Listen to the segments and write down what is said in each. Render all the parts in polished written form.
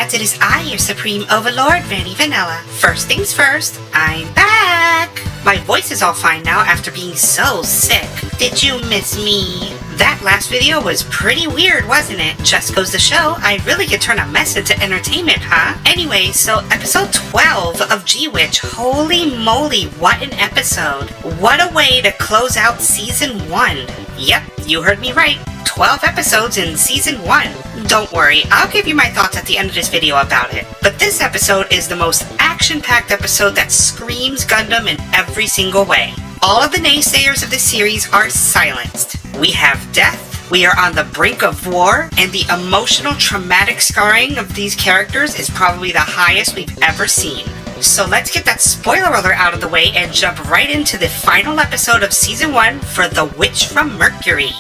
lads, it is I, your supreme overlord, Vanny Vanilla. First things first, I'm back! My voice is all fine now after being so sick. Did you miss me? That last video was pretty weird, wasn't it? Just goes to show, I really could turn a mess into entertainment, huh? Anyway, so episode 12 of G-Witch, holy moly, what an episode. What a way to close out season 1. Yep, you heard me right. 12 episodes in season 1. Don't worry, I'll give you my thoughts at the end of this video about it. But this episode is the most action-packed episode that screams Gundam in every single way. All of the naysayers of the series are silenced. We have death, we are on the brink of war, and the emotional traumatic scarring of these characters is probably the highest we've ever seen. So let's get that spoiler alert out of the way and jump right into the final episode of season 1 for The Witch from Mercury.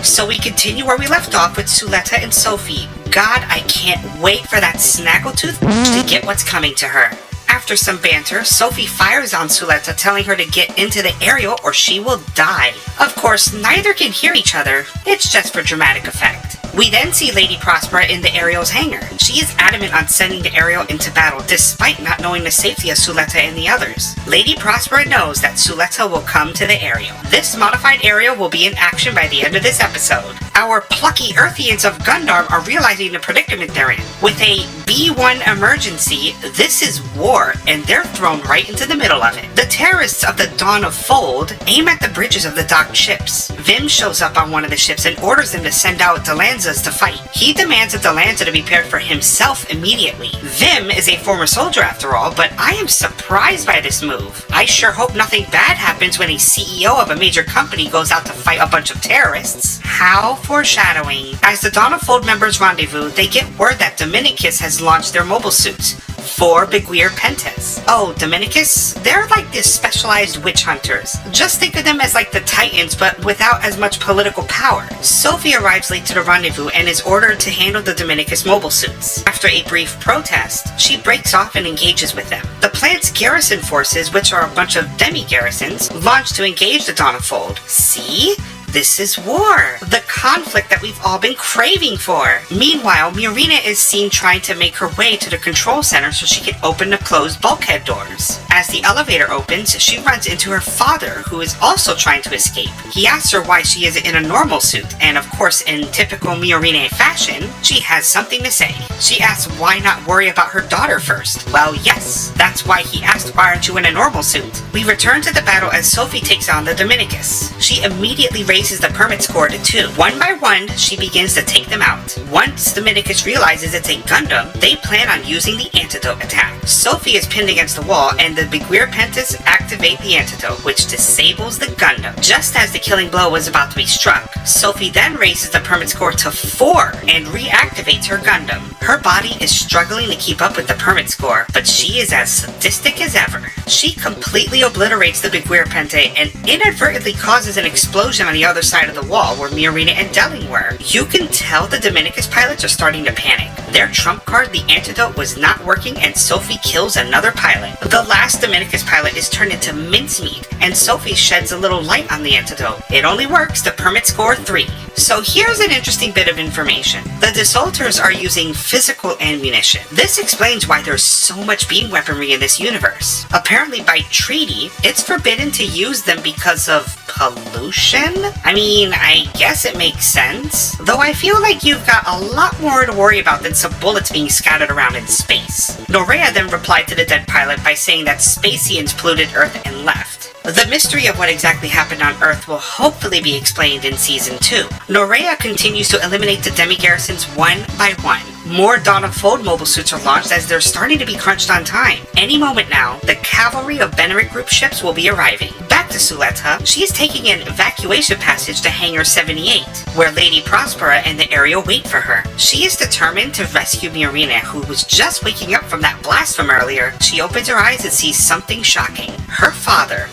So we continue where we left off with Suletta and Sophie. God, I can't wait for that Snaggletooth to get what's coming to her. After some banter, Sophie fires on Suletta, telling her to get into the aerial or she will die. Of course, neither can hear each other. It's just for dramatic effect. We then see Lady Prospera in the Aerial's hangar. She is adamant on sending the Aerial into battle despite not knowing the safety of Suletta and the others. Lady Prospera knows that Suletta will come to the Aerial. This modified Aerial will be in action by the end of this episode. Our plucky Earthians of Gundam are realizing the predicament they're in. With a B1 emergency, this is war, and they're thrown right into the middle of it. The terrorists of the Dawn of Fold aim at the bridges of the docked ships. Vim shows up on one of the ships and orders them to send out Delanzas to fight. He demands a Delanza to be paired for himself immediately. Vim is a former soldier after all, but I am surprised by this move. I sure hope nothing bad happens when a CEO of a major company goes out to fight a bunch of terrorists. How foreshadowing. As the Dawn of Fold members rendezvous, they get word that Dominicus has launched their mobile suits for Biguir Pentes. Oh, Dominicus? They're like these specialized witch hunters. Just think of them as like the Titans, but without as much political power. Sophie arrives late to the rendezvous and is ordered to handle the Dominicus mobile suits. After a brief protest, she breaks off and engages with them. The plant's garrison forces, which are a bunch of demi-garrisons, launch to engage the Dawn of Fold. See? This is war, the conflict that we've all been craving for. Meanwhile, Murina is seen trying to make her way to the control center so she can open the closed bulkhead doors. As the elevator opens, she runs into her father, who is also trying to escape. He asks her why she isn't in a normal suit, and of course, in typical Murina fashion, she has something to say. She asks why not worry about her daughter first. Well, yes, that's why he asked why aren't you in a normal suit. We return to the battle as Sophie takes on the Dominicus. She immediately raises the permit score to 2. One by one, she begins to take them out. Once Dominicus realizes it's a Gundam, they plan on using the antidote attack. Sophie is pinned against the wall, and the Biguir Pentes activate the antidote, which disables the Gundam. Just as the killing blow was about to be struck, Sophie then raises the permit score to 4 and reactivates her Gundam. Her body is struggling to keep up with the permit score, but she is as sadistic as ever. She completely obliterates the Biguir Pente and inadvertently causes an explosion on the other side of the wall where Murina and Delling were. You can tell the Dominicus pilots are starting to panic. Their trump card, the antidote, was not working and Sophie kills another pilot. The last Dominicus pilot is turned into mincemeat and Sophie sheds a little light on the antidote. It only works to permit score 3. So here's an interesting bit of information. The Desultors are using physical ammunition. This explains why there's so much beam weaponry in this universe. Apparently by treaty, it's forbidden to use them because of pollution? I mean, I guess it makes sense. Though I feel like you've got a lot more to worry about than some bullets being scattered around in space. Norea then replied to the dead pilot by saying that Spacians polluted Earth and left. The mystery of what exactly happened on Earth will hopefully be explained in Season 2. Norea continues to eliminate the demi-garrisons one by one. More Dawn of Fold mobile suits are launched as they're starting to be crunched on time. Any moment now, the cavalry of Benneric group ships will be arriving. Back to Suletta, she is taking an evacuation passage to Hangar 78, where Lady Prospera and the Aerial wait for her. She is determined to rescue Murina, who was just waking up from that blast from earlier. She opens her eyes and sees something shocking. Her father,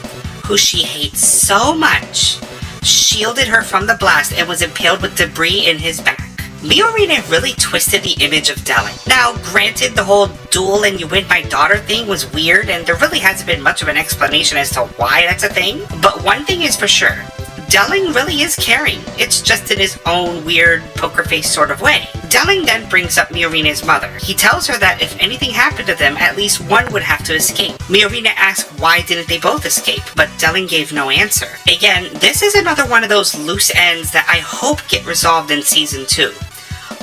who she hates so much, shielded her from the blast and was impaled with debris in his back. Murina really twisted the image of Delling. Now, granted, the whole duel and you win my daughter thing was weird, and there really hasn't been much of an explanation as to why that's a thing, but one thing is for sure, Delling really is caring. It's just in his own weird poker face sort of way. Delling then brings up Miorina's mother. He tells her that if anything happened to them, at least one would have to escape. Miorina asks why didn't they both escape, but Delling gave no answer. Again, this is another one of those loose ends that I hope get resolved in season 2.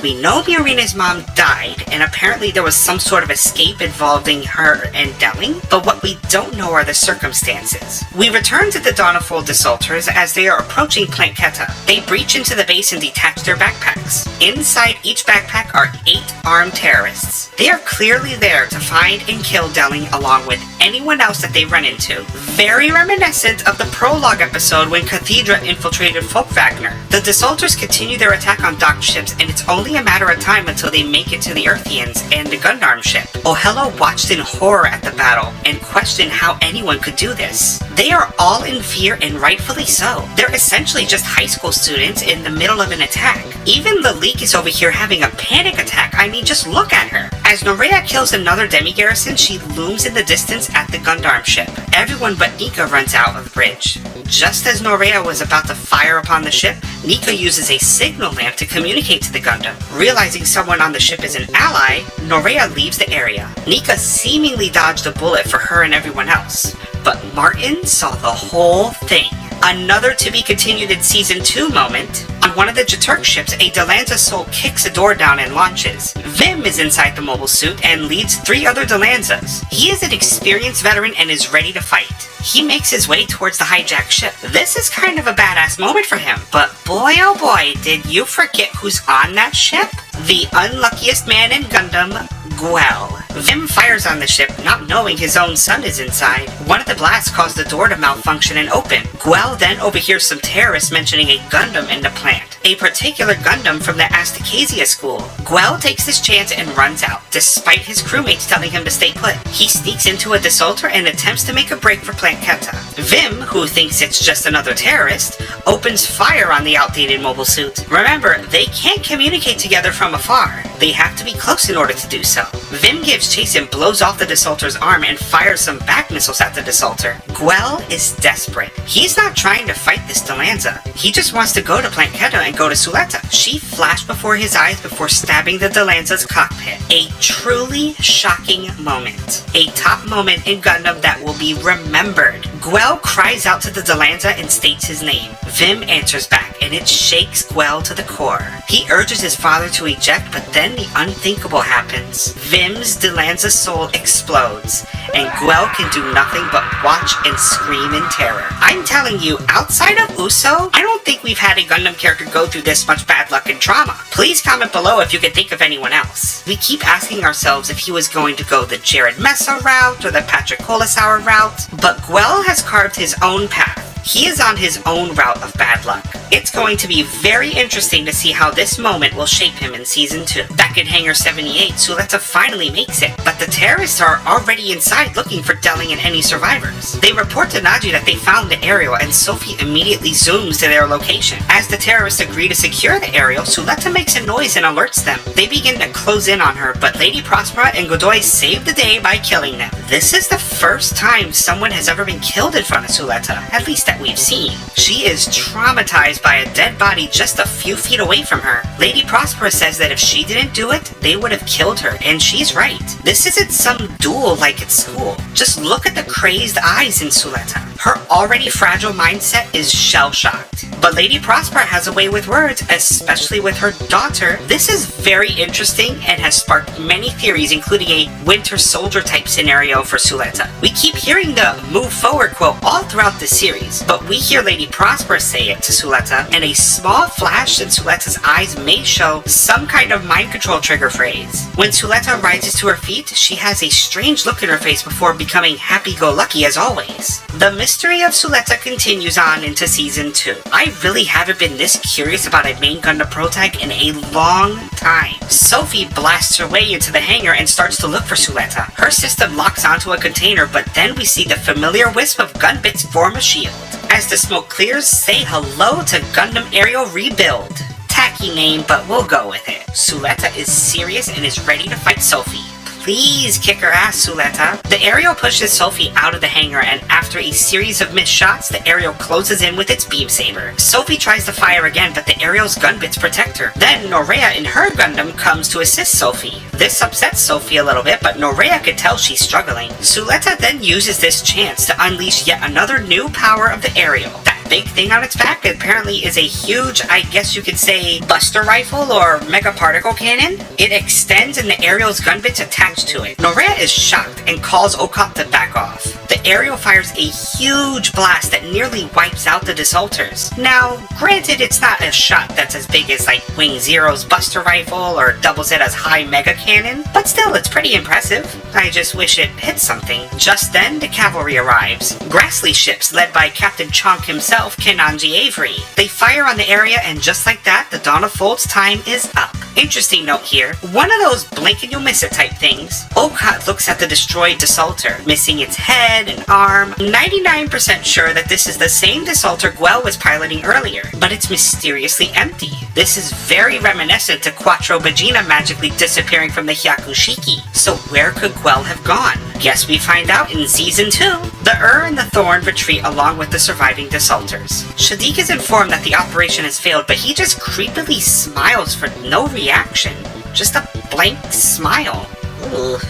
We know Miorina's mom died, and apparently there was some sort of escape involving her and Delling, but what we don't know are the circumstances. We return to the Dawnful Desultors as they are approaching Planketta. They breach into the base and detach their backpacks. Inside each backpack are 8 armed terrorists. They are clearly there to find and kill Delling along with anyone else that they run into. Very reminiscent of the prologue episode when Cathedra infiltrated Folkvagner. The Desultors continue their attack on docked ships, and it's only a matter of time until they make it to the Earthians and the Gundam ship. Ohello watched in horror at the battle and questioned how anyone could do this. They are all in fear, and rightfully so. They're essentially just high school students in the middle of an attack. Even the Leak is over here having a panic attack. I mean, just look at her. As Norea kills another demi-garrison, she looms in the distance at the Gundam ship. Everyone but Nika runs out of the bridge. Just as Norea was about to fire upon the ship, Nika uses a signal lamp to communicate to the Gundam. Realizing someone on the ship is an ally, Norea leaves the area. Nika seemingly dodged a bullet for her and everyone else, but Martin saw the whole thing. Another to be continued in season 2 moment. On one of the Jaturk ships, a Delanza soul kicks a door down and launches. Vim is inside the mobile suit and leads 3 other Delanzas. He is an experienced veteran and is ready to fight. He makes his way towards the hijacked ship. This is kind of a badass moment for him, but boy oh boy, did you forget who's on that ship? The unluckiest man in Gundam, Guel. Vim fires on the ship, not knowing his own son is inside. One of the blasts caused the door to malfunction and open. Guel then overhears some terrorists mentioning a Gundam in the plant, a particular Gundam from the Astakasia school. Guel takes his chance and runs out, despite his crewmates telling him to stay put. He sneaks into a Desultor and attempts to make a break for Planketta. Vim, who thinks it's just another terrorist, opens fire on the outdated mobile suit. Remember, they can't communicate together from afar. They have to be close in order to do so. Vim gives chase and blows off the Desultor's arm and fires some back missiles at the Desultor. Guel is desperate. He's not trying to fight this Delanza. He just wants to go to Planketta and go to Suletta. She flashed before his eyes before stabbing the Delanza's cockpit. A truly shocking moment. A top moment in Gundam that will be remembered. Guel cries out to the Delanza and states his name. Vim answers back, and it shakes Guel to the core. He urges his father to eject, but then the unthinkable happens. Vim's Delanza soul explodes, and Guel can do nothing but watch and scream in terror. I'm telling you, outside of Uso, I don't think we've had a Gundam character go through this much bad luck and trauma. Please comment below if you can think of anyone else. We keep asking ourselves if he was going to go the Jared Mesa route or the Patrick Colasauer route, but Guel has carved his own path. He is on his own route of bad luck. It's going to be very interesting to see how this moment will shape him in Season 2. Back in Hangar 78, Suletta finally makes it, but the terrorists are already inside looking for Delling and any survivors. They report to Naji that they found the aerial, and Sophie immediately zooms to their location. As the terrorists agree to secure the aerial, Suletta makes a noise and alerts them. They begin to close in on her, but Lady Prospera and Godoy save the day by killing them. This is the first time someone has ever been killed in front of Suletta, at least that we've seen. She is traumatized by a dead body just a few feet away from her. Lady Prospera says that if she didn't do it, they would have killed her, and she's right. This isn't some duel like at school. Just look at the crazed eyes in Suletta. Her already fragile mindset is shell-shocked. But Lady Prospera has a way with words, especially with her daughter. This is very interesting and has sparked many theories, including a Winter Soldier type scenario for Suletta. We keep hearing the move forward quote all throughout the series, but we hear Lady Prospera say it to Suletta, and a small flash in Suletta's eyes may show some kind of mind control trigger phrase. When Suletta rises to her feet, she has a strange look in her face before becoming happy-go-lucky as always. The mystery of Suletta continues on into Season 2. I really haven't been this curious about a main Gundam protag in a long time. Sophie blasts her way into the hangar and starts to look for Suletta. Her system locks onto a container, but then we see the familiar wisp of gun bits form a shield. As the smoke clears, say hello to Gundam Aerial Rebuild. Tacky name, but we'll go with it. Suletta is serious and is ready to fight Sophie. Please kick her ass, Suletta. The aerial pushes Sophie out of the hangar, and after a series of missed shots, the aerial closes in with its beam saber. Sophie tries to fire again, but the aerial's gun bits protect her. Then Norea in her Gundam comes to assist Sophie. This upsets Sophie a little bit, but Norea could tell she's struggling. Suletta then uses this chance to unleash yet another new power of the aerial. That big thing on its back apparently is a huge, I guess you could say, buster rifle or mega particle cannon. It extends and the aerial's gun bits attached to it. Norea is shocked and calls Okot to back off. The aerial fires a huge blast that nearly wipes out the desultors. Now, granted, it's not a shot that's as big as like Wing Zero's buster rifle or doubles it as high mega cannon, but still, it's pretty impressive. I just wish it hit something. Just then, the cavalry arrives. Grassley ships led by Captain Chonk himself, Kenanji Avery. They fire on the area, and just like that, the Dawn of Fold's time is up. Interesting note here, one of those blink and you'll miss it type things. Okot looks at the destroyed desultor, missing its head and arm. 99% sure that this is the same desultor Guel was piloting earlier, but it's mysteriously empty. This is very reminiscent to Quattro Vagina magically disappearing from the Hyakushiki. So where could Guel have gone? Guess we find out in Season 2. The and the Thorn retreat along with the surviving desultors. Shadiq is informed that the operation has failed, but he just creepily smiles for no reaction. Just a blank smile. Ugh.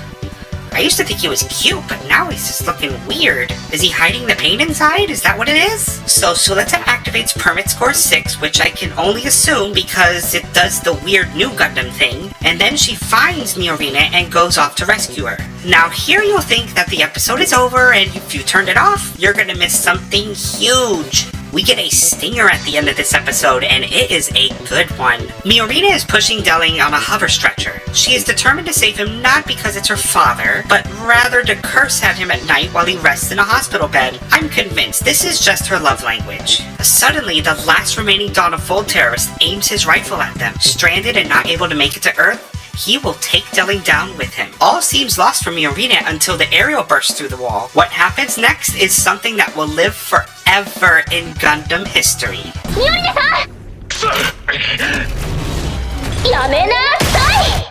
I used to think he was cute, but now he's just looking weird. Is he hiding the pain inside? Is that what it is? So Suletta activates Permit Score 6, which I can only assume because it does the weird new Gundam thing, and then she finds Miorine and goes off to rescue her. Now here you'll think that the episode is over, and if you turned it off, you're gonna miss something huge. We get a stinger at the end of this episode, and it is a good one. Miorine is pushing Delling on a hover stretcher. She is determined to save him not because it's her father, but rather to curse at him at night while he rests in a hospital bed. I'm convinced this is just her love language. Suddenly, the last remaining Dawn of Fold terrorist aims his rifle at them. Stranded and not able to make it to Earth, he will take Delling down with him. All seems lost for Miorine until the aerial bursts through the wall. What happens next is something that will live forever in Gundam history. Miorine-san! Yamenasai!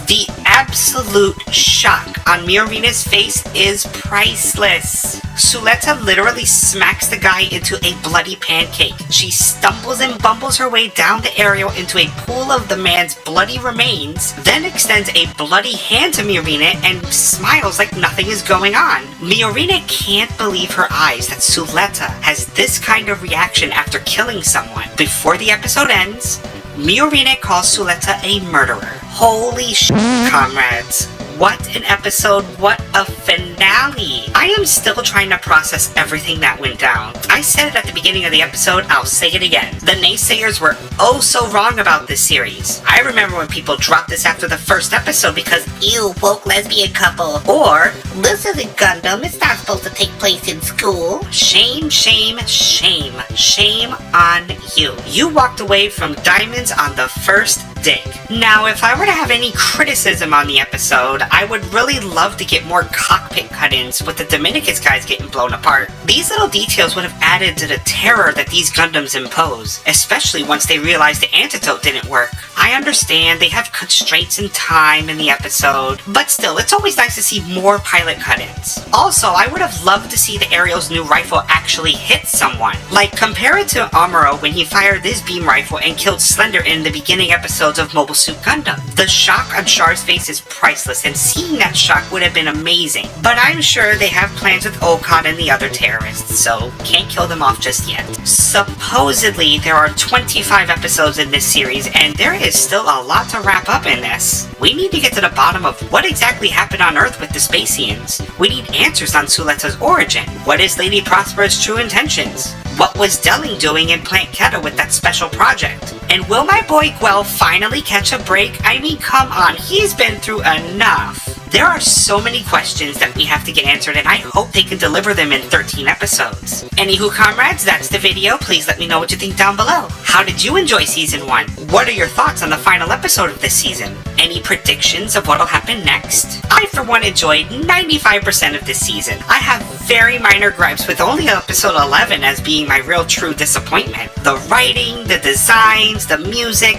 The absolute shock on Miorine's face is priceless. Suletta literally smacks the guy into a bloody pancake. She stumbles and bumbles her way down the aerial into a pool of the man's bloody remains, then extends a bloody hand to Miorine and smiles like nothing is going on. Miorine can't believe her eyes that Suletta has this kind of reaction after killing someone. Before the episode ends, Miorine calls Suletta a murderer. Holy shit, comrades. What an episode, what a finale! I am still trying to process everything that went down. I said it at the beginning of the episode, I'll say it again. The naysayers were oh so wrong about this series. I remember when people dropped this after the first episode because, ew, woke lesbian couple. Or, this isn't Gundam, it's not supposed to take place in school. Shame, shame, shame. Shame on you. You walked away from diamonds on the first dig. Now, if I were to have any criticism on the episode, I would really love to get more cockpit cut-ins with the Dominicus guys getting blown apart. These little details would have added to the terror that these Gundams impose, especially once they realized the antidote didn't work. I understand they have constraints in time in the episode, but still, it's always nice to see more pilot cut-ins. Also, I would have loved to see the Aerial's new rifle actually hit someone. Like, compare it to Amuro when he fired this beam rifle and killed Slender in the beginning episodes of Mobile Suit Gundam. The shock on Char's face is priceless, and seeing that shock would have been amazing. But I'm sure they have plans with Okot and the other terrorists, so can't kill them off just yet. Supposedly, there are 25 episodes in this series, and there is still a lot to wrap up in this. We need to get to the bottom of what exactly happened on Earth with the Spacians. We need answers on Suletta's origin. What is Lady Prospera's true intentions? What was Delling doing in Plant Keto with that special project? And will my boy Guel finally catch a break? I mean, come on, he's been through enough. There are so many questions that we have to get answered, and I hope they can deliver them in 13 episodes. Anywho, comrades, that's the video. Please let me know what you think down below. How did you enjoy Season 1? What are your thoughts on the final episode of this season? Any predictions of what'll happen next? I, for one, enjoyed 95% of this season. I have very minor gripes with only episode 11 as being my real true disappointment. The writing, the designs, the music,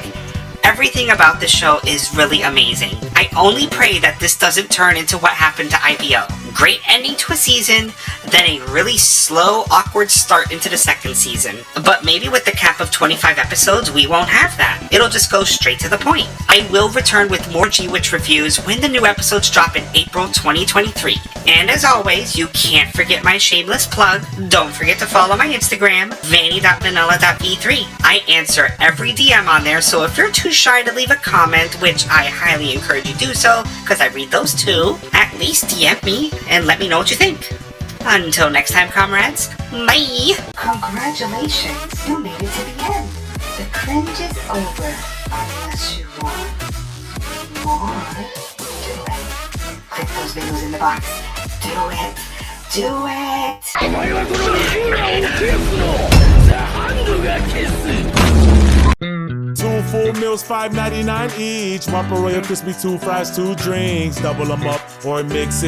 everything about this show is really amazing. I only pray that this doesn't turn into what happened to IBO. Great ending to a season, then a really slow, awkward start into the second season. But maybe with the cap of 25 episodes, we won't have that. It'll just go straight to the point. I will return with more G-Witch reviews when the new episodes drop in April 2023. And as always, you can't forget my shameless plug. Don't forget to follow my Instagram, vanny.vanilla.v3. I answer every DM on there, so if you're too shy to leave a comment, which I highly encourage you do so, because I read those too, at least DM me and let me know what you think. Until next time, comrades, bye! Congratulations, you made it to the end. The cringe is over, unless you want more. Do it. Click those videos in the box. Do it. Do it! 2 full meals, $5.99 each. Whopper Royal Crispy, 2 fries, 2 drinks. Double them up or mix it.